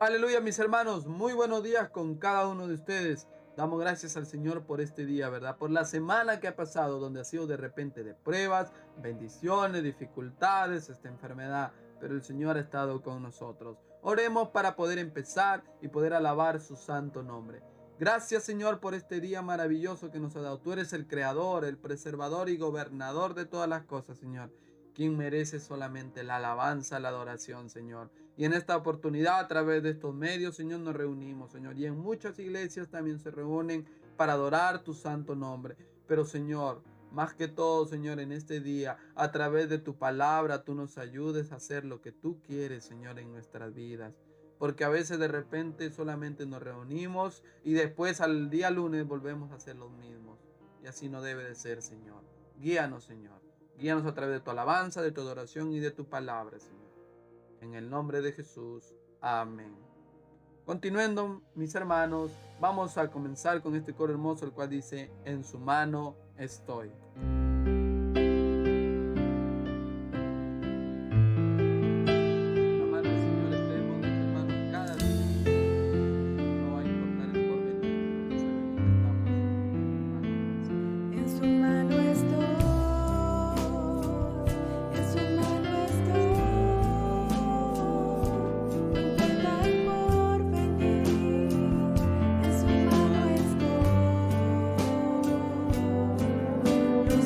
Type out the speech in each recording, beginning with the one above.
Aleluya, mis hermanos. Muy buenos días con cada uno de ustedes. Damos gracias al Señor por este día, ¿verdad? Por la semana que ha pasado, donde ha sido de repente de pruebas, bendiciones, dificultades, esta enfermedad. Pero el Señor ha estado con nosotros. Oremos para poder empezar y poder alabar su santo nombre. Gracias, Señor, por este día maravilloso que nos ha dado. Tú eres el creador, el preservador y gobernador de todas las cosas, Señor. Quien merece solamente la alabanza, la adoración, Señor. Y en esta oportunidad, a través de estos medios, Señor, nos reunimos, Señor. Y en muchas iglesias también se reúnen para adorar tu santo nombre. Pero, Señor, más que todo, Señor, en este día, a través de tu palabra, tú nos ayudes a hacer lo que tú quieres, Señor, en nuestras vidas. Porque a veces de repente solamente nos reunimos y después al día lunes volvemos a hacer los mismos. Y así no debe de ser, Señor. Guíanos, Señor. Guíanos a través de tu alabanza, de tu adoración y de tu palabra, Señor. En el nombre de Jesús. Amén. Continuando, mis hermanos, vamos a comenzar con este coro hermoso, el cual dice: en su mano estoy. La mano del Señor estemos, mis hermanos, cada día. No va a importar el porvenir, porque sabemos que estamos en manos del Señor. En su mano estoy, en su mano estoy, no importa el porvenir, en su mano estoy. Los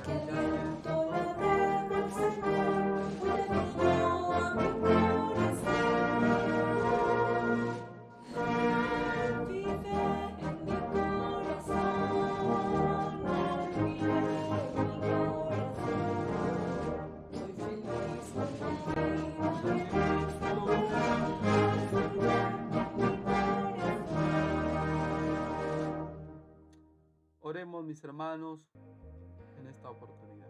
Canto la debo al Señor, le dijo a mi corazón. Vive en mi corazón, vive en mi corazón. Soy feliz porque vivo feliz en mi corazón. Oremos, mis hermanos, en esta oportunidad.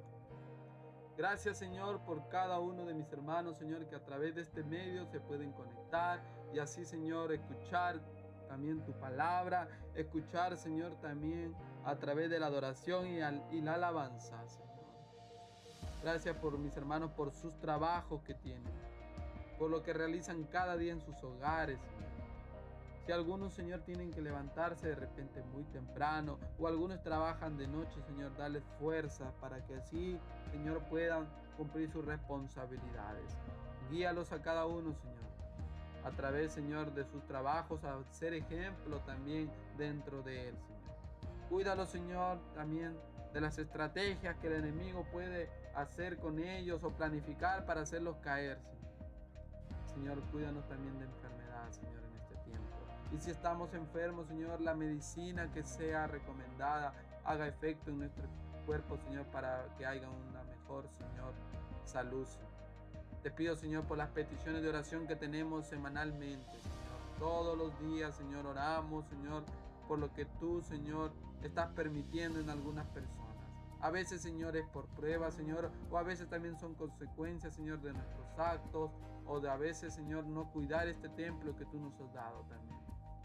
Gracias, Señor, por cada uno de mis hermanos, Señor, que a través de este medio se pueden conectar y así, Señor, escuchar también tu palabra, escuchar, Señor, también a través de la adoración y la alabanza, Señor. Gracias por mis hermanos, por sus trabajos que tienen, por lo que realizan cada día en sus hogares, Señor. Si algunos, Señor, tienen que levantarse de repente muy temprano o algunos trabajan de noche, Señor, dale fuerza para que así, Señor, puedan cumplir sus responsabilidades. Guíalos a cada uno, Señor, a través, Señor, de sus trabajos, a ser ejemplo también dentro de él, Señor. Cuídalos, Señor, también de las estrategias que el enemigo puede hacer con ellos o planificar para hacerlos caer, Señor. Señor, cuídanos también de enfermedad, Señor, en este tiempo. Y si estamos enfermos, Señor, la medicina que sea recomendada haga efecto en nuestro cuerpo, Señor, para que haya una mejor, Señor, salud, Señor. Te pido, Señor, por las peticiones de oración que tenemos semanalmente, Señor. Todos los días, Señor, oramos, Señor, por lo que tú, Señor, estás permitiendo en algunas personas. A veces, Señor, es por prueba, Señor, o a veces también son consecuencias, Señor, de nuestros actos, o de a veces, Señor, no cuidar este templo que tú nos has dado también.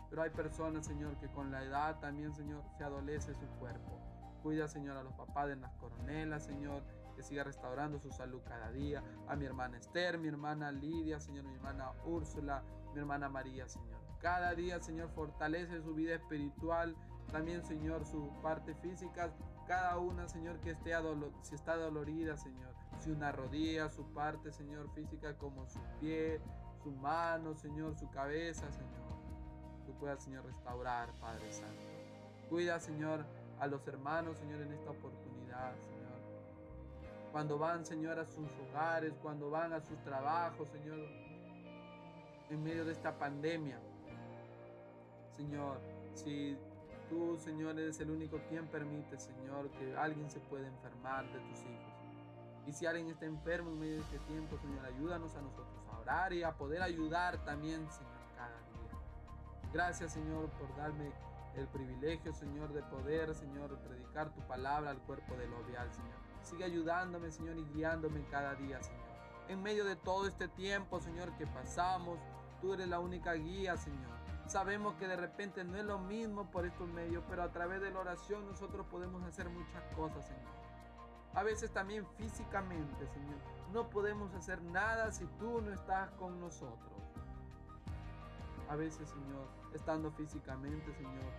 Pero hay personas, Señor, que con la edad también, Señor, se adolece su cuerpo. Cuida, Señor, a los papás de las coronelas, Señor, que siga restaurando su salud cada día. A mi hermana Esther, mi hermana Lidia, Señor, mi hermana Úrsula, mi hermana María, Señor. Cada día, Señor, fortalece su vida espiritual, también, Señor, su parte física. Cada una, Señor, que esté si está dolorida, Señor. Si una rodilla, su parte, Señor, física, como su pie, su mano, Señor, su cabeza, Señor. Tú puedas, Señor, restaurar, Padre Santo. Cuida, Señor, a los hermanos, Señor, en esta oportunidad, Señor. Cuando van, Señor, a sus hogares, cuando van a sus trabajos, Señor, en medio de esta pandemia. Señor, si tú, Señor, eres el único quien permite, Señor, que alguien se pueda enfermar de tus hijos. Y si alguien está enfermo en medio de este tiempo, Señor, ayúdanos a nosotros a orar y a poder ayudar también, Señor, cada día. Gracias, Señor, por darme el privilegio, Señor, de poder, Señor, predicar tu palabra al cuerpo del Obial, Señor. Sigue ayudándome, Señor, y guiándome cada día, Señor. En medio de todo este tiempo, Señor, que pasamos, tú eres la única guía, Señor. Sabemos que de repente no es lo mismo por estos medios, pero a través de la oración nosotros podemos hacer muchas cosas, Señor. A veces también físicamente, Señor, no podemos hacer nada si tú no estás con nosotros. A veces, Señor, estando físicamente, Señor,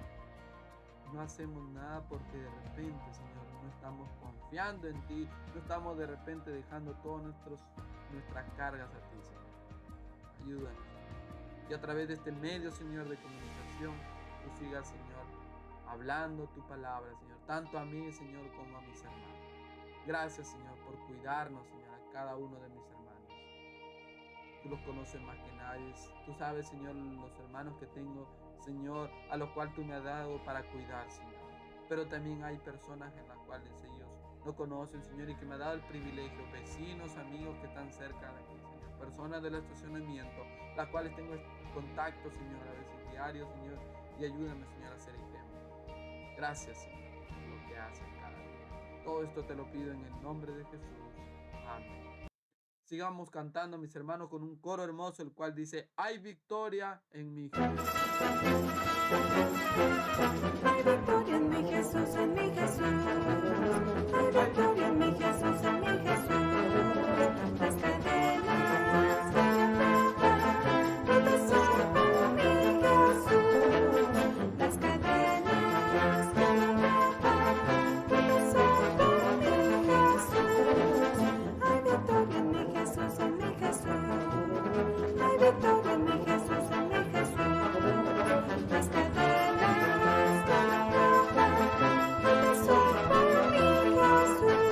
no hacemos nada porque de repente, Señor, no estamos confiando en ti, no estamos de repente dejando todas nuestras cargas a ti, Señor. Ayúdanos. Y a través de este medio, Señor, de comunicación, tú sigas, Señor, hablando tu palabra, Señor, tanto a mí, Señor, como a mis hermanos. Gracias, Señor, por cuidarnos, Señor, a cada uno de mis hermanos. Tú los conoces más que nadie. Tú sabes, Señor, los hermanos que tengo, Señor, a los cuales tú me has dado para cuidar, Señor. Pero también hay personas en las cuales ellos no conocen, Señor, y que me ha dado el privilegio, vecinos, amigos que están cerca de mí, Señor. Personas del estacionamiento, las cuales tengo contacto, Señor, a veces diario, Señor, y ayúdame, Señor, a ser ejemplo. Gracias, Señor, por lo que haces cada día. Todo esto te lo pido en el nombre de Jesús. Amén. Sigamos cantando, mis hermanos, con un coro hermoso, el cual dice: hay victoria en mi Jesús. Hay victoria en mi Jesús, en mi Jesús. Hay victoria en mi Jesús, en mi Jesús. Las cadenas se acaban, rotas son por mi Jesús. Las cadenas se acaban, rotas son por mi Jesús. Hay victoria en mi Jesús, en mi Jesús. Hay victoria en mi Jesús, en mi Jesús. Las cadenas se acaban, rotas son por mi Jesús.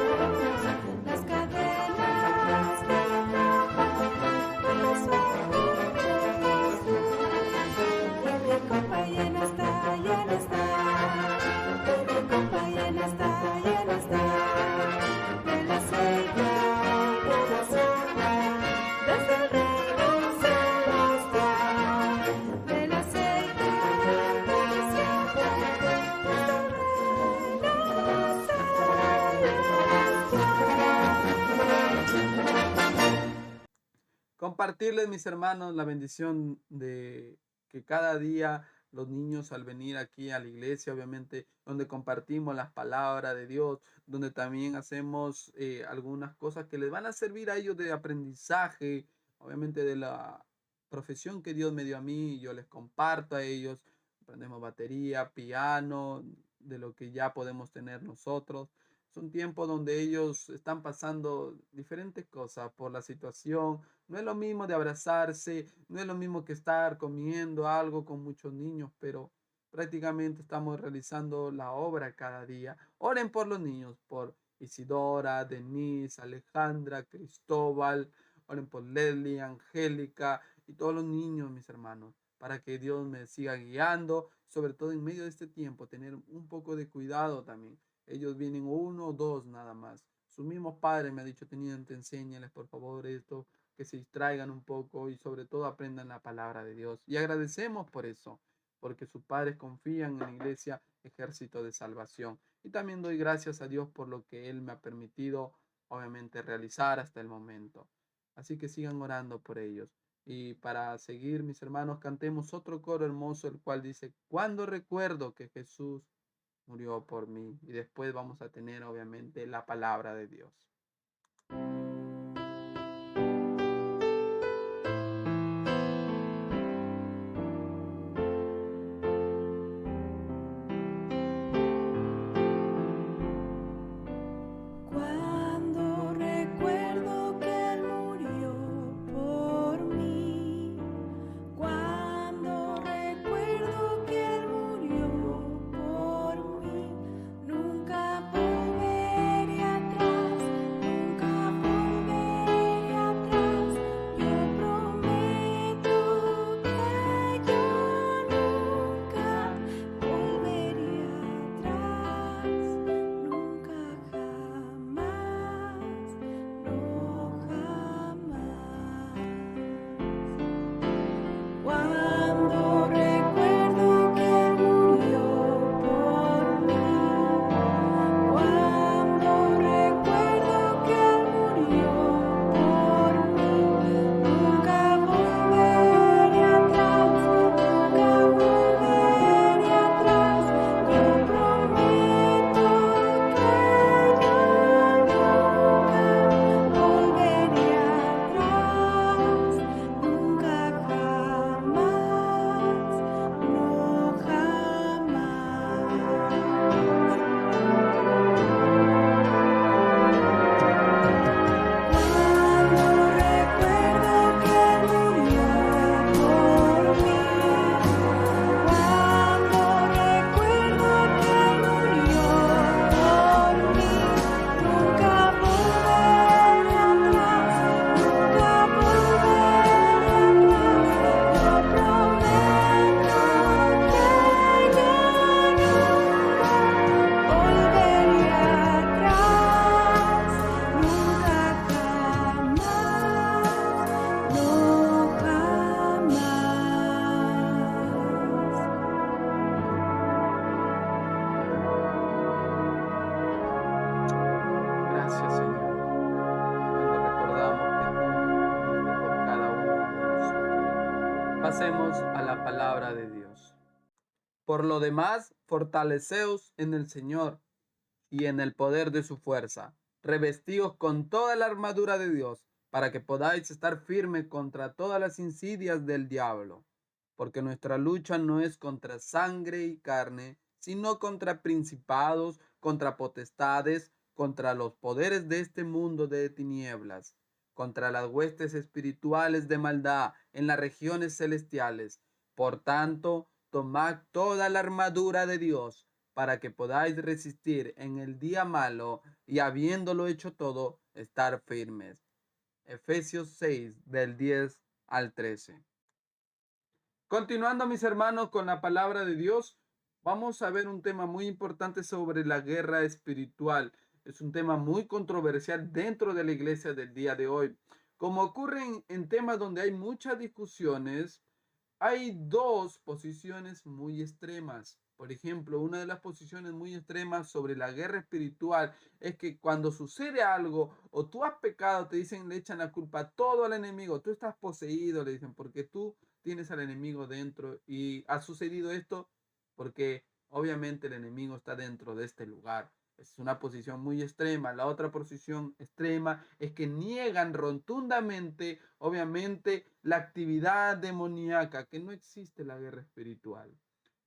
compartirles, mis hermanos, la bendición de que cada día los niños al venir aquí a la iglesia, obviamente, donde compartimos las palabras de Dios, donde también hacemos algunas cosas que les van a servir a ellos de aprendizaje, obviamente de la profesión que Dios me dio a mí, y yo les comparto a ellos, aprendemos batería, piano, de lo que ya podemos tener nosotros. Son tiempos donde ellos están pasando diferentes cosas por la situación. No es lo mismo de abrazarse, no es lo mismo que estar comiendo algo con muchos niños, pero prácticamente estamos realizando la obra cada día. Oren por los niños, por Isidora, Denise, Alejandra, Cristóbal. Oren por Leslie, Angélica y todos los niños, mis hermanos, para que Dios me siga guiando, sobre todo en medio de este tiempo, tener un poco de cuidado también. Ellos vienen uno o dos nada más. Sus mismos padres me han dicho, teniente, enséñales por favor esto, que se distraigan un poco y sobre todo aprendan la palabra de Dios. Y agradecemos por eso, porque sus padres confían en la iglesia Ejército de Salvación. Y también doy gracias a Dios por lo que Él me ha permitido, obviamente, realizar hasta el momento. Así que sigan orando por ellos. Y para seguir, mis hermanos, cantemos otro coro hermoso, el cual dice, cuando recuerdo que Jesús murió por mí. Y después vamos a tener, obviamente, la palabra de Dios. Cuando recuerdo que Él murió por mí, cuando recuerdo que Él murió por mí, nunca volveré atrás, nunca volveré atrás. Yo prometo que yo nunca volveré atrás, nunca jamás, no jamás. Cuando recuerdo que Él murió por mí, cuando recuerdo que Él murió por mí, nunca volveré atrás, nunca volveré atrás. Yo prometo que yo nunca volveré atrás, nunca jamás, no jamás. Cuando recuerdo que Él murió por mí, cuando recuerdo que Él murió por mí, nunca volveré atrás, nunca volveré atrás. Yo prometo que yo nunca volveré atrás, nunca jamás, no jamás. Gracias, Señor, cuando recordamos que tú moriste por cada uno de nosotros. Pasemos a la palabra de Dios. Por lo demás, fortaleceos en el Señor y en el poder de su fuerza. Revestíos con toda la armadura de Dios, para que podáis estar firmes contra todas las insidias del diablo. Porque nuestra lucha no es contra sangre y carne, sino contra principados, contra potestades, contra los poderes de este mundo de tinieblas, contra las huestes espirituales de maldad en las regiones celestiales. Por tanto, tomad toda la armadura de Dios, para que podáis resistir en el día malo y habiéndolo hecho todo, estar firmes. Efesios 6, del 10 al 13. Continuando, mis hermanos, con la palabra de Dios, vamos a ver un tema muy importante sobre la guerra espiritual. Es un tema muy controversial dentro de la iglesia del día de hoy. Como ocurre en temas donde hay muchas discusiones, hay dos posiciones muy extremas. Por ejemplo, una de las posiciones muy extremas sobre la guerra espiritual es que cuando sucede algo o tú has pecado, te dicen, le echan la culpa todo al enemigo, tú estás poseído, le dicen, porque tú tienes al enemigo dentro y ha sucedido esto porque obviamente el enemigo está dentro de este lugar. Es una posición muy extrema. La otra posición extrema es que niegan rotundamente, obviamente, la actividad demoníaca, que no existe la guerra espiritual.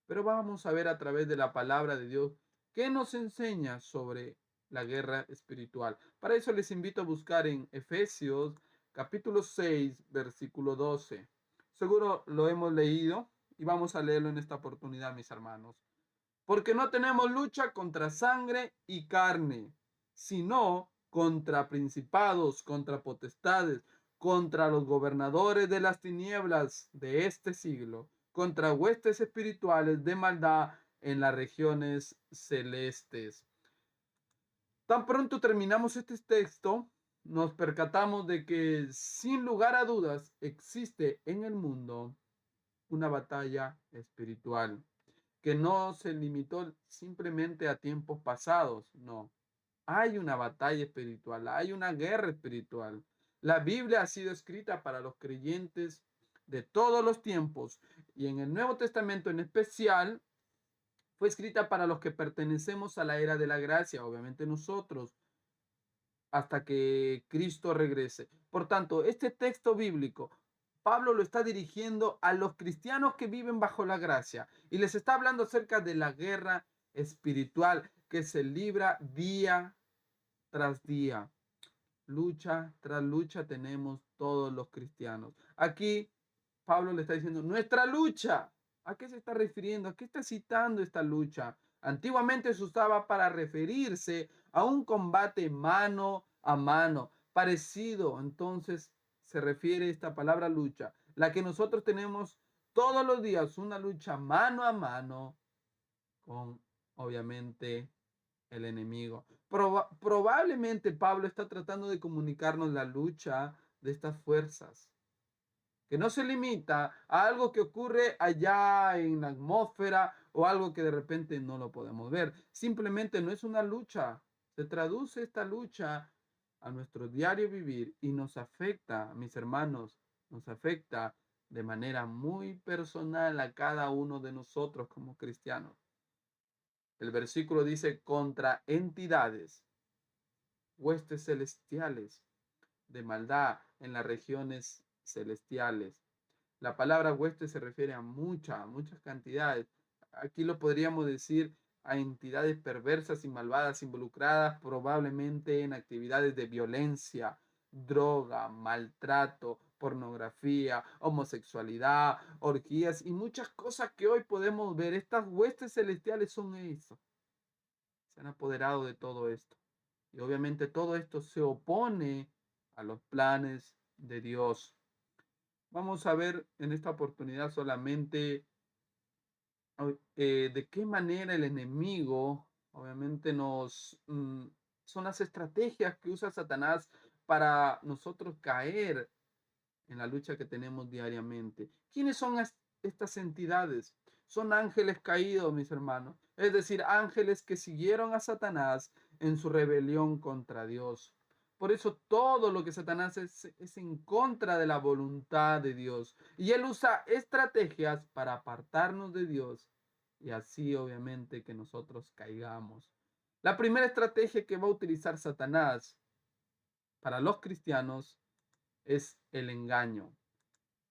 Pero vamos a ver a través de la palabra de Dios qué nos enseña sobre la guerra espiritual. Para eso les invito a buscar en Efesios capítulo 6, versículo 12. Seguro lo hemos leído y vamos a leerlo en esta oportunidad, mis hermanos. Porque no tenemos lucha contra sangre y carne, sino contra principados, contra potestades, contra los gobernadores de las tinieblas de este siglo, contra huestes espirituales de maldad en las regiones celestes. Tan pronto terminamos este texto, nos percatamos de que sin lugar a dudas existe en el mundo una batalla espiritual que no se limitó simplemente a tiempos pasados, no. Hay una batalla espiritual, hay una guerra espiritual. La Biblia ha sido escrita para los creyentes de todos los tiempos y en el Nuevo Testamento en especial fue escrita para los que pertenecemos a la era de la gracia, obviamente nosotros, hasta que Cristo regrese. Por tanto, este texto bíblico Pablo lo está dirigiendo a los cristianos que viven bajo la gracia y les está hablando acerca de la guerra espiritual que se libra día tras día. Lucha tras lucha tenemos todos los cristianos. Aquí Pablo le está diciendo, nuestra lucha. ¿A qué se está refiriendo? ¿A qué está citando esta lucha? Antiguamente se usaba para referirse a un combate mano a mano, parecido. Entonces se refiere esta palabra lucha, la que nosotros tenemos todos los días, una lucha mano a mano con, obviamente, el enemigo. Probablemente Pablo está tratando de comunicarnos la lucha de estas fuerzas, que no se limita a algo que ocurre allá en la atmósfera o algo que de repente no lo podemos ver. Simplemente no es una lucha. Se traduce esta lucha a nuestro diario vivir y nos afecta, mis hermanos, nos afecta de manera muy personal a cada uno de nosotros como cristianos. El versículo dice contra entidades, huestes celestiales de maldad en las regiones celestiales. La palabra hueste se refiere a muchas cantidades. Aquí lo podríamos decir a entidades perversas y malvadas involucradas probablemente en actividades de violencia, droga, maltrato, pornografía, homosexualidad, orgías y muchas cosas que hoy podemos ver. Estas huestes celestiales son eso. Se han apoderado de todo esto. Y obviamente todo esto se opone a los planes de Dios. Vamos a ver en esta oportunidad solamente de qué manera el enemigo, obviamente son las estrategias que usa Satanás para nosotros caer en la lucha que tenemos diariamente. ¿Quiénes son estas entidades? Son ángeles caídos, mis hermanos. Es decir, ángeles que siguieron a Satanás en su rebelión contra Dios. Por eso todo lo que Satanás es en contra de la voluntad de Dios. Y él usa estrategias para apartarnos de Dios y así obviamente que nosotros caigamos. La primera estrategia que va a utilizar Satanás para los cristianos es el engaño.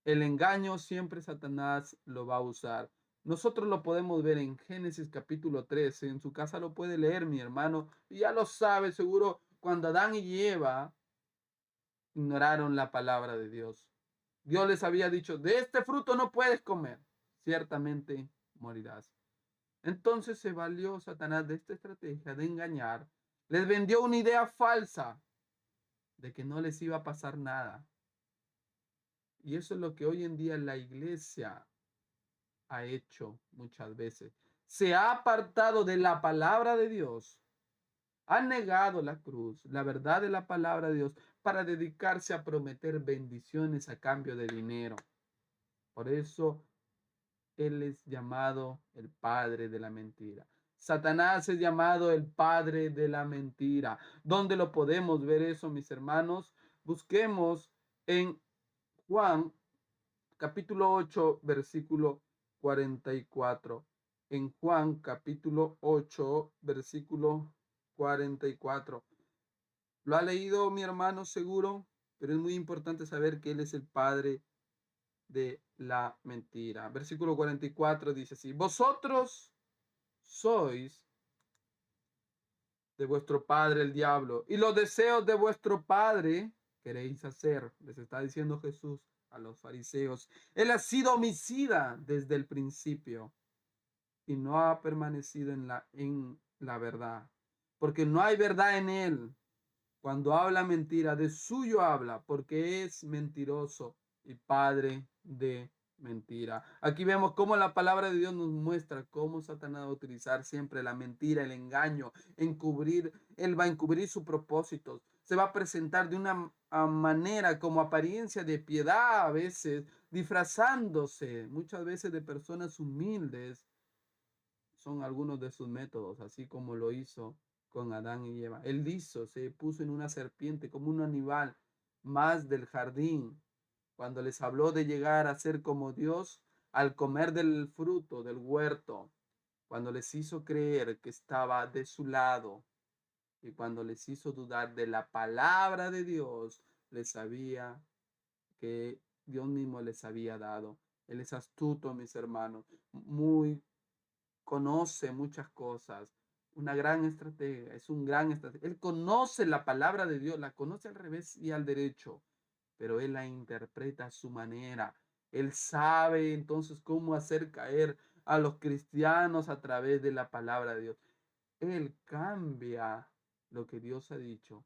El engaño siempre Satanás lo va a usar. Nosotros lo podemos ver en Génesis capítulo 13. En su casa lo puede leer mi hermano. Y ya lo sabe seguro cuando Adán y Eva ignoraron la palabra de Dios. Dios les había dicho, de este fruto no puedes comer. Ciertamente morirás. Entonces se valió Satanás de esta estrategia de engañar. Les vendió una idea falsa de que no les iba a pasar nada. Y eso es lo que hoy en día la iglesia ha hecho muchas veces. Se ha apartado de la palabra de Dios. Ha negado la cruz, la verdad de la palabra de Dios, para dedicarse a prometer bendiciones a cambio de dinero. Por eso Él es llamado el padre de la mentira. Satanás es llamado el padre de la mentira. ¿Dónde lo podemos ver eso, mis hermanos? Busquemos en Juan capítulo 8, versículo 44. En Juan capítulo 8, versículo 44. ¿Lo ha leído mi hermano seguro? Pero es muy importante saber que Él es el padre de la mentira. Versículo 44 dice así: vosotros sois de vuestro padre el diablo, y los deseos de vuestro padre queréis hacer. Les está diciendo Jesús a los fariseos. Él ha sido homicida desde el principio y no ha permanecido en la verdad, porque no hay verdad en él. Cuando habla mentira, de suyo habla, porque es mentiroso y padre de mentira. Aquí vemos cómo la palabra de Dios nos muestra cómo Satanás va a utilizar siempre la mentira, el engaño, encubrir. Él va a encubrir sus propósitos. Se va a presentar de una manera como apariencia de piedad a veces, disfrazándose muchas veces de personas humildes. Son algunos de sus métodos, así como lo hizo con Adán y Eva. Él hizo, se puso en una serpiente como un animal más del jardín. Cuando les habló de llegar a ser como Dios al comer del fruto del huerto, cuando les hizo creer que estaba de su lado y cuando les hizo dudar de la palabra de Dios, les sabía que Dios mismo les había dado. Él es astuto, mis hermanos, muy conoce muchas cosas, una gran estratega, es un gran estratega. Él conoce la palabra de Dios, la conoce al revés y al derecho, pero él la interpreta a su manera. Él sabe entonces cómo hacer caer a los cristianos a través de la palabra de Dios. Él cambia lo que Dios ha dicho.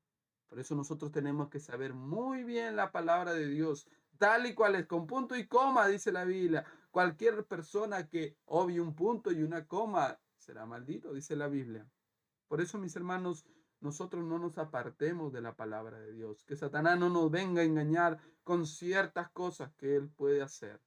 Por eso nosotros tenemos que saber muy bien la palabra de Dios, tal y cual es, con punto y coma, dice la Biblia. Cualquier persona que obvie un punto y una coma será maldito, dice la Biblia. Por eso, mis hermanos, nosotros no nos apartemos de la palabra de Dios. Que Satanás no nos venga a engañar con ciertas cosas que él puede hacer.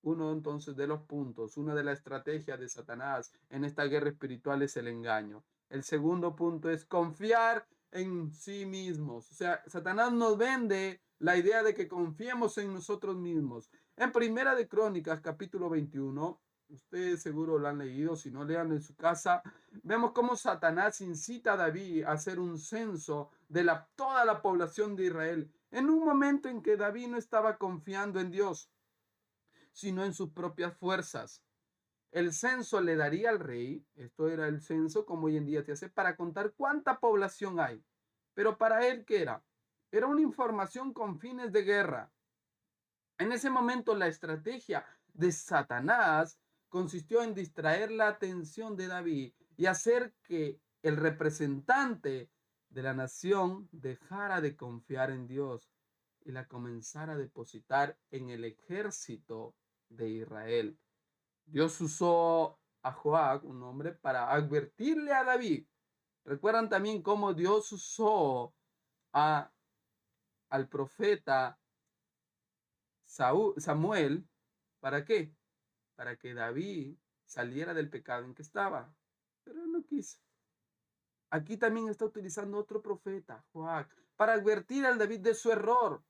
Uno entonces de los puntos, una de las estrategias de Satanás en esta guerra espiritual es el engaño. El segundo punto es confiar en sí mismos. O sea, Satanás nos vende la idea de que confiemos en nosotros mismos. En Primera de Crónicas, capítulo 21, ustedes seguro lo han leído, si no lean en su casa, vemos cómo Satanás incita a David a hacer un censo de toda la población de Israel, en un momento en que David no estaba confiando en Dios, sino en sus propias fuerzas. El censo le daría al rey, esto era el censo como hoy en día se hace, para contar cuánta población hay. Pero para él, ¿qué era? Era una información con fines de guerra. En ese momento la estrategia de Satanás consistió en distraer la atención de David y hacer que el representante de la nación dejara de confiar en Dios y la comenzara a depositar en el ejército de Israel. Dios usó a Joab, un hombre, para advertirle a David. Recuerdan también cómo Dios usó a, al profeta Samuel. ¿Para qué? Para que David saliera del pecado en que estaba. Pero él no quiso. Aquí también está utilizando otro profeta, Joab, para advertir al David de su error.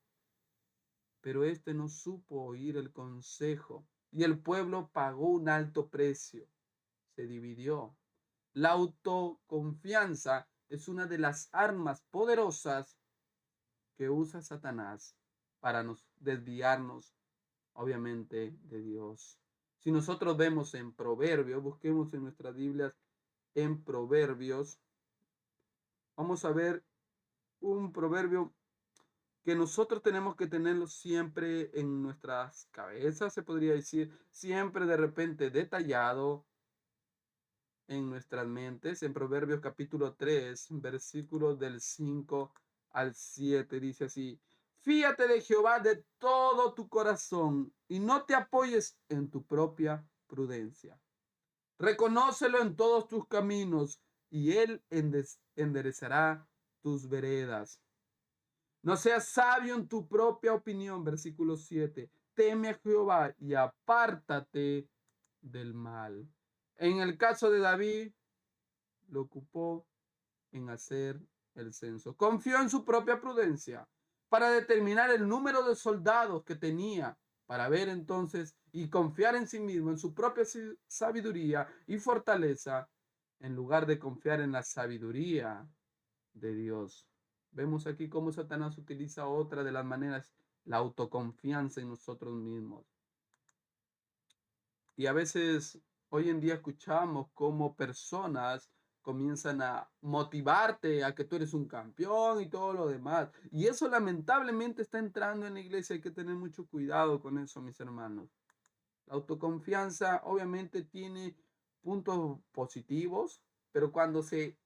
Pero este no supo oír el consejo y el pueblo pagó un alto precio. Se dividió. La autoconfianza es una de las armas poderosas que usa Satanás para desviarnos, obviamente, de Dios. Si nosotros vemos en Proverbios, busquemos en nuestras Biblias en Proverbios, vamos a ver un proverbio que nosotros tenemos que tenerlo siempre en nuestras cabezas, se podría decir, siempre de repente detallado en nuestras mentes. En Proverbios capítulo 3, versículos del 5 al 7, dice así: fíate de Jehová de todo tu corazón y no te apoyes en tu propia prudencia. Reconócelo en todos tus caminos y él enderezará tus veredas. No seas sabio en tu propia opinión, versículo 7. teme a Jehová y apártate del mal. En el caso de David, lo ocupó en hacer el censo. Confió en su propia prudencia para determinar el número de soldados que tenía, para ver entonces y confiar en sí mismo, en su propia sabiduría y fortaleza, en lugar de confiar en la sabiduría de Dios. Vemos aquí cómo Satanás utiliza otra de las maneras, la autoconfianza en nosotros mismos. Y a veces hoy en día escuchamos cómo personas comienzan a motivarte a que tú eres un campeón y todo lo demás. Y eso lamentablemente está entrando en la iglesia. Hay que tener mucho cuidado con eso, mis hermanos. La autoconfianza obviamente tiene puntos positivos, pero cuando se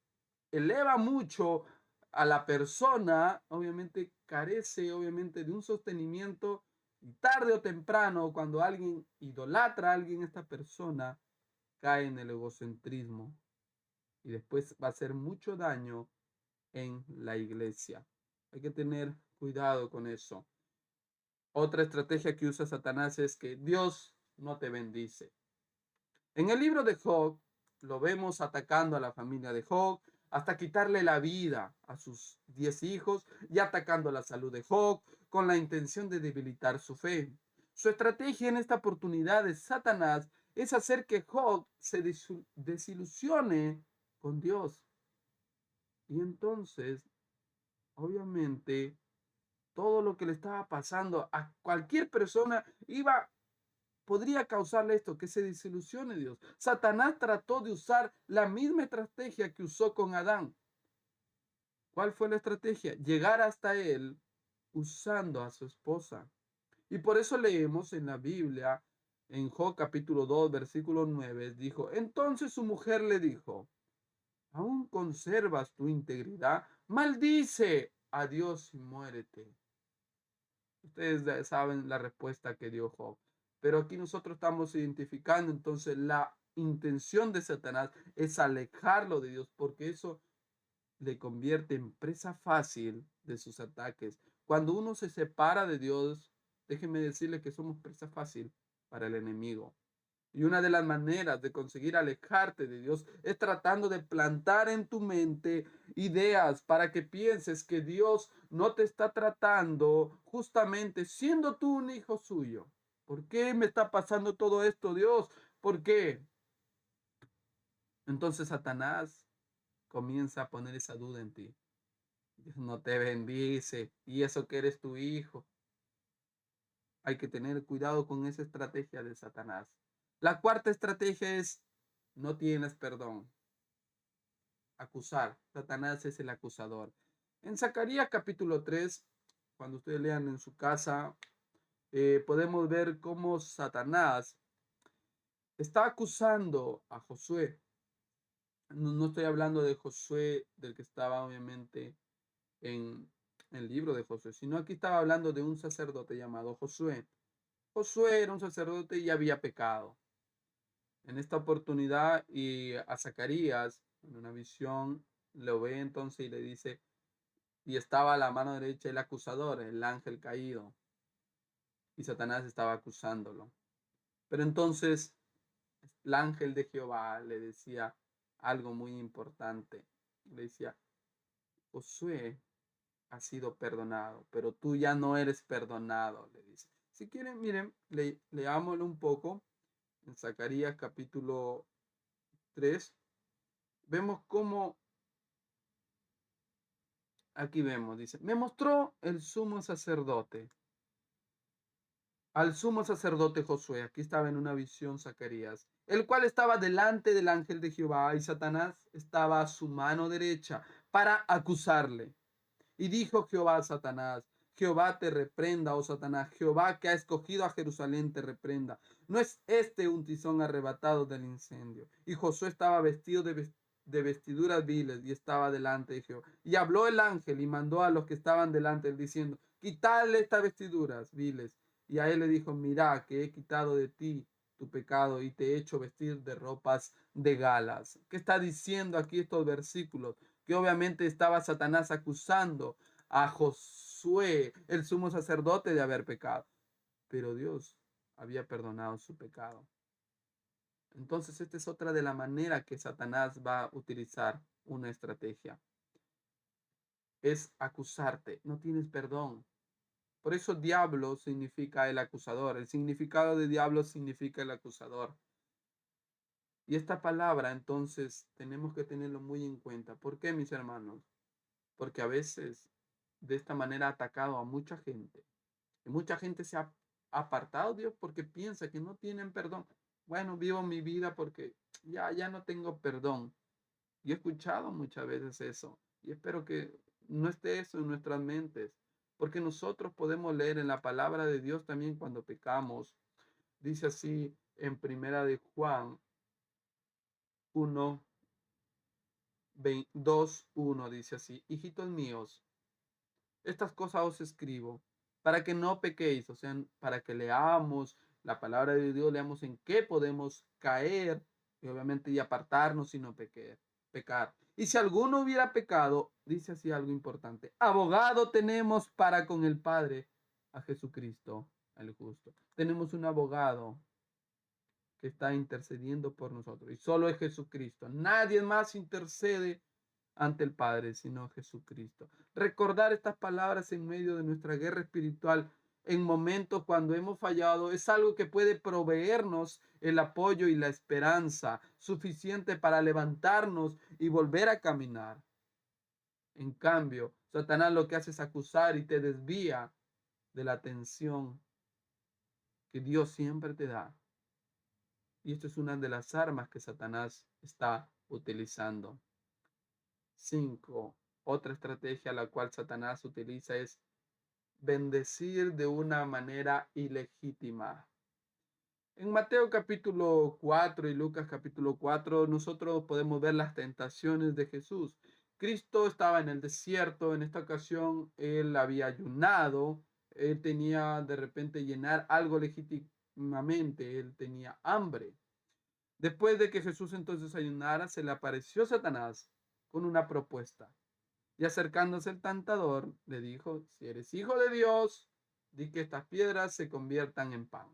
eleva mucho a la persona, obviamente carece obviamente de un sostenimiento, y tarde o temprano, cuando alguien idolatra a alguien, esta persona cae en el egocentrismo y después va a hacer mucho daño en la iglesia. Hay que tener cuidado con eso. Otra estrategia que usa Satanás es que Dios no te bendice. En el libro de Job lo vemos atacando a la familia de Job hasta quitarle la vida a sus 10 hijos y atacando la salud de Job con la intención de debilitar su fe. Su estrategia en esta oportunidad de Satanás es hacer que Job se desilusione con Dios. Y entonces, obviamente, todo lo que le estaba pasando a cualquier persona podría causarle esto, que se desilusione Dios. Satanás trató de usar la misma estrategia que usó con Adán. ¿Cuál fue la estrategia? Llegar hasta él usando a su esposa. Y por eso leemos en la Biblia, en Job capítulo 2, versículo 9, dijo, entonces su mujer le dijo, ¿aún conservas tu integridad? Maldice a Dios y muérete. Ustedes saben la respuesta que dio Job. Pero aquí nosotros estamos identificando entonces la intención de Satanás es alejarlo de Dios, porque eso le convierte en presa fácil de sus ataques. Cuando uno se separa de Dios, déjenme decirle que somos presa fácil para el enemigo. Y una de las maneras de conseguir alejarte de Dios es tratando de plantar en tu mente ideas para que pienses que Dios no te está tratando justamente siendo tú un hijo suyo. ¿Por qué me está pasando todo esto, Dios? ¿Por qué? Entonces Satanás comienza a poner esa duda en ti. Dios no te bendice y eso que eres tu hijo. Hay que tener cuidado con esa estrategia de Satanás. La cuarta estrategia es no tienes perdón. Acusar. Satanás es el acusador. En Zacarías capítulo 3, cuando ustedes lean en su casa, podemos ver cómo Satanás está acusando a Josué. No estoy hablando de Josué, del que estaba obviamente en el libro de Josué, sino aquí estaba hablando de un sacerdote llamado Josué. Josué era un sacerdote y había pecado. En esta oportunidad y a Zacarías, en una visión, lo ve entonces y le dice, y estaba a la mano derecha el acusador, el ángel caído, y Satanás estaba acusándolo. Pero entonces el ángel de Jehová le decía algo muy importante. Le decía, Josué ha sido perdonado, pero tú ya no eres perdonado, le dice. Si quieren, miren, leámoslo un poco en Zacarías capítulo 3. Vemos cómo, aquí vemos, dice, me mostró el sumo sacerdote, al sumo sacerdote Josué, aquí estaba en una visión Zacarías, el cual estaba delante del ángel de Jehová y Satanás estaba a su mano derecha para acusarle. Y dijo Jehová a Satanás, Jehová te reprenda, oh Satanás, Jehová que ha escogido a Jerusalén te reprenda. ¿No es este un tizón arrebatado del incendio? Y Josué estaba vestido de vestiduras viles y estaba delante de Jehová. Y habló el ángel y mandó a los que estaban delante de él diciendo, quitadle estas vestiduras viles. Y a él le dijo, mira que he quitado de ti tu pecado y te he hecho vestir de ropas de galas. ¿Qué está diciendo aquí estos versículos? Que obviamente estaba Satanás acusando a Josué, el sumo sacerdote, de haber pecado. pero Dios había perdonado su pecado. Entonces, esta es otra de la manera que Satanás va a utilizar una estrategia. Es acusarte, no tienes perdón. Por eso diablo significa el acusador. El significado de diablo significa el acusador. Y esta palabra, entonces, tenemos que tenerlo muy en cuenta. ¿Por qué, mis hermanos? Porque a veces de esta manera ha atacado a mucha gente. Y mucha gente se ha apartado de Dios porque piensa que no tienen perdón. Bueno, vivo mi vida porque ya no tengo perdón. Y he escuchado muchas veces eso. Y espero que no esté eso en nuestras mentes. Porque nosotros podemos leer en la palabra de Dios también cuando pecamos. Dice así en primera de Juan 1, 2, 1, dice así: hijitos míos, estas cosas os escribo para que no pequéis, o sea, para que leamos la palabra de Dios, leamos en qué podemos caer y obviamente y apartarnos y no pecar. Y si alguno hubiera pecado, dice así algo importante: abogado tenemos para con el Padre, a Jesucristo, el justo. Tenemos un abogado que está intercediendo por nosotros y solo es Jesucristo. Nadie más intercede ante el Padre, sino Jesucristo. Recordar estas palabras en medio de nuestra guerra espiritual, en momentos cuando hemos fallado, es algo que puede proveernos el apoyo y la esperanza suficiente para levantarnos y volver a caminar. En cambio, Satanás lo que hace es acusar y te desvía de la atención que Dios siempre te da. Y esto es una de las armas que Satanás está utilizando. 5. Otra estrategia la cual Satanás utiliza es bendecir de una manera ilegítima. En Mateo capítulo 4 y Lucas capítulo 4 nosotros podemos ver las tentaciones de Jesús. Cristo estaba en el desierto, en esta ocasión él había ayunado, él tenía de repente llenar algo legítimamente, él tenía hambre. Después de que Jesús entonces ayunara, se le apareció Satanás con una propuesta. Y acercándose el tentador, le dijo: si eres hijo de Dios, di que estas piedras se conviertan en pan.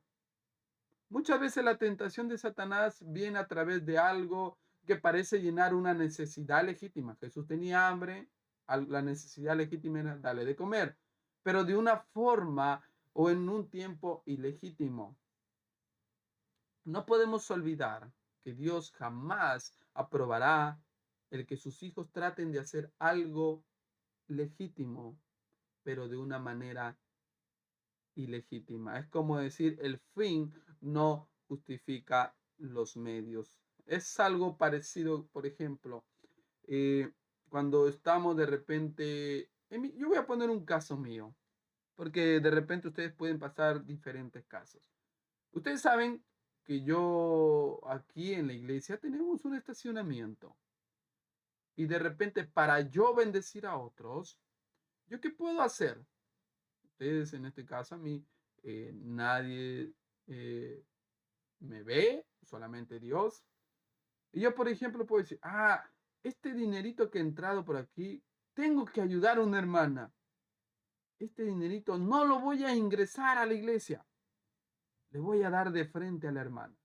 Muchas veces la tentación de Satanás viene a través de algo que parece llenar una necesidad legítima. Jesús tenía hambre, la necesidad legítima era darle de comer, pero de una forma o en un tiempo ilegítimo. No podemos olvidar que Dios jamás aprobará el que sus hijos traten de hacer algo legítimo, pero de una manera ilegítima. Es como decir, el fin no justifica los medios. Es algo parecido, por ejemplo, eh, cuando estamos de repente, yo voy a poner un caso mío, porque de repente ustedes pueden pasar diferentes casos. Ustedes saben que yo aquí en la iglesia tenemos un estacionamiento y de repente para yo bendecir a otros, ¿yo qué puedo hacer? Ustedes en este caso a mí, nadie me ve, solamente Dios. Y yo, por ejemplo, puedo decir: este dinerito que ha entrado por aquí, tengo que ayudar a una hermana. Este dinerito no lo voy a ingresar a la iglesia, le voy a dar de frente a la hermana.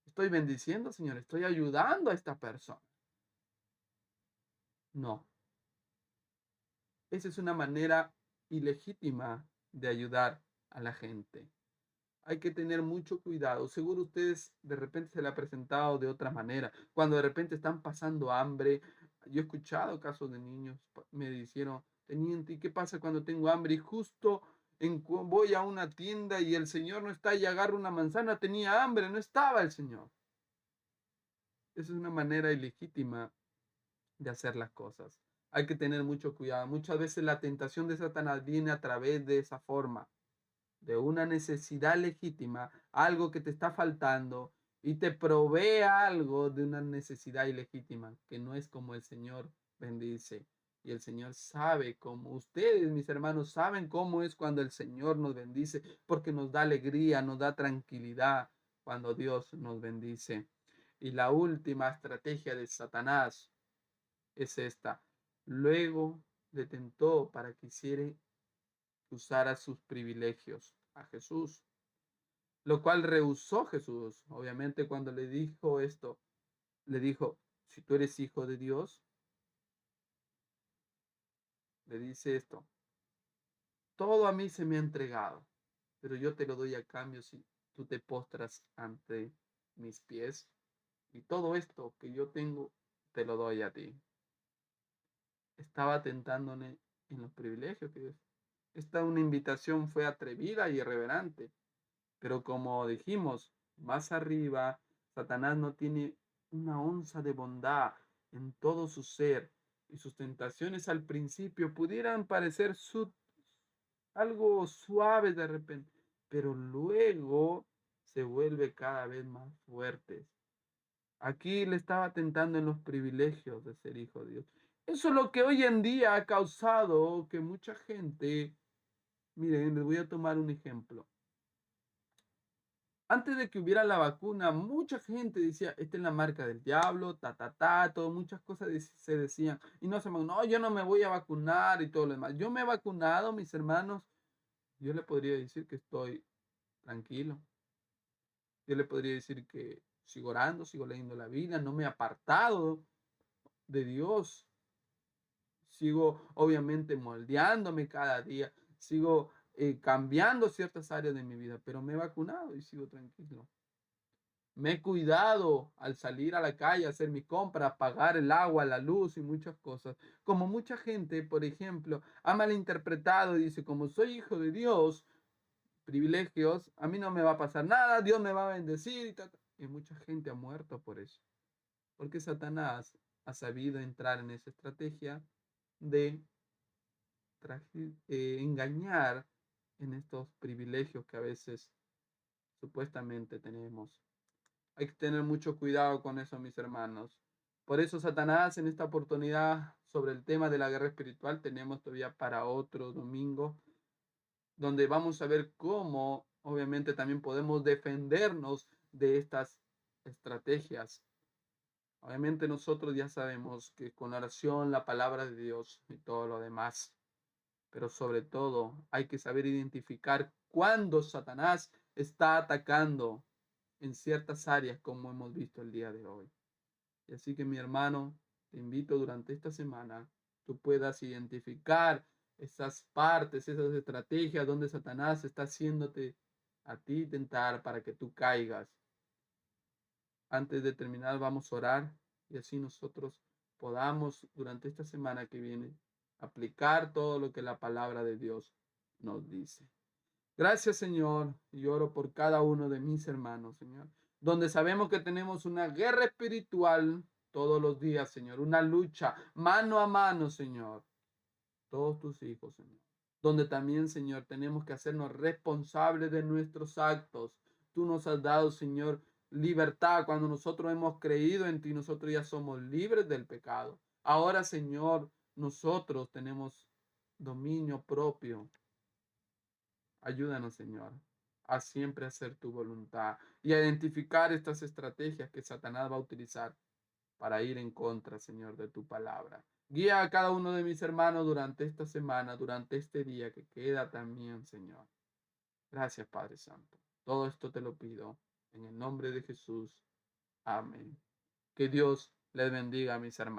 Estoy bendiciendo, Señor, estoy ayudando a esta persona. No, esa es una manera ilegítima de ayudar a la gente. Hay que tener mucho cuidado. Seguro ustedes de repente se le ha presentado de otra manera. Cuando de repente están pasando hambre. Yo he escuchado casos de niños, me dijeron: teniente, ¿y qué pasa cuando tengo hambre? Y justo voy a una tienda y el Señor no está y agarro una manzana. Tenía hambre, no estaba el Señor. Esa es una manera ilegítima de hacer las cosas. Hay que tener mucho cuidado. Muchas veces la tentación de Satanás viene a través de esa forma, de una necesidad legítima, algo que te está faltando y te provee algo de una necesidad ilegítima, que no es como el Señor bendice. Y el Señor sabe cómo, ustedes, mis hermanos, saben cómo es cuando el Señor nos bendice, porque nos da alegría, nos da tranquilidad cuando Dios nos bendice. Y la última estrategia de Satanás es esta: luego le tentó para que hiciera usara sus privilegios. a Jesús, lo cual rehusó Jesús. Obviamente cuando le dijo esto, le dijo, si tú eres hijo de Dios, le dice esto, todo a mí se me ha entregado, pero yo te lo doy a cambio si tú te postras ante mis pies y todo esto que yo tengo, te lo doy a ti. Estaba tentándole en los privilegios que Dios. Esta una invitación fue atrevida y irreverente, pero como dijimos, más arriba, Satanás no tiene una onza de bondad en todo su ser y sus tentaciones al principio pudieran parecer algo suaves de repente, pero luego se vuelve cada vez más fuerte. Aquí le estaba tentando en los privilegios de ser hijo de Dios. Eso es lo que hoy en día ha causado que mucha gente, miren, les voy a tomar un ejemplo. Antes de que hubiera la vacuna, mucha gente decía, esta es la marca del diablo, todo, muchas cosas se decían. Y no, yo no me voy a vacunar y todo lo demás. Yo me he vacunado, mis hermanos, yo le podría decir que estoy tranquilo. Yo le podría decir que sigo orando, sigo leyendo la Biblia, no me he apartado de Dios. Sigo obviamente moldeándome cada día, sigo cambiando ciertas áreas de mi vida, pero me he vacunado y sigo tranquilo. Me he cuidado al salir a la calle, a hacer mis compras, pagar el agua, la luz y muchas cosas. Como mucha gente, por ejemplo, ha malinterpretado y dice, como soy hijo de Dios, privilegios, a mí no me va a pasar nada, Dios me va a bendecir y tal. Y mucha gente ha muerto por eso. Porque Satanás ha sabido entrar en esa estrategia de engañar en estos privilegios que a veces supuestamente tenemos. Hay que tener mucho cuidado con eso, mis hermanos. Por eso Satanás en esta oportunidad sobre el tema de la guerra espiritual tenemos todavía para otro domingo, donde vamos a ver cómo obviamente también podemos defendernos de estas estrategias. Obviamente nosotros ya sabemos que con oración, la palabra de Dios y todo lo demás, pero sobre todo hay que saber identificar cuándo Satanás está atacando en ciertas áreas como hemos visto el día de hoy. Y así que mi hermano, te invito durante esta semana, tú puedas identificar esas partes, esas estrategias donde Satanás está haciéndote a ti tentar para que tú caigas. Antes de terminar, vamos a orar y así nosotros podamos durante esta semana que viene aplicar todo lo que la palabra de Dios nos dice. Gracias, Señor, y oro por cada uno de mis hermanos, Señor, donde sabemos que tenemos una guerra espiritual todos los días, Señor, una lucha mano a mano, Señor, todos tus hijos, Señor, donde también, Señor, tenemos que hacernos responsables de nuestros actos. Tú nos has dado, Señor, libertad cuando nosotros hemos creído en ti, nosotros ya somos libres del pecado. Ahora, Señor, nosotros tenemos dominio propio. Ayúdanos, Señor, a siempre hacer tu voluntad y a identificar estas estrategias que Satanás va a utilizar para ir en contra, Señor, de tu palabra. Guía a cada uno de mis hermanos durante esta semana, durante este día que queda también, Señor. Gracias, Padre Santo. Todo esto te lo pido en el nombre de Jesús. Amén. Que Dios les bendiga a mis hermanos.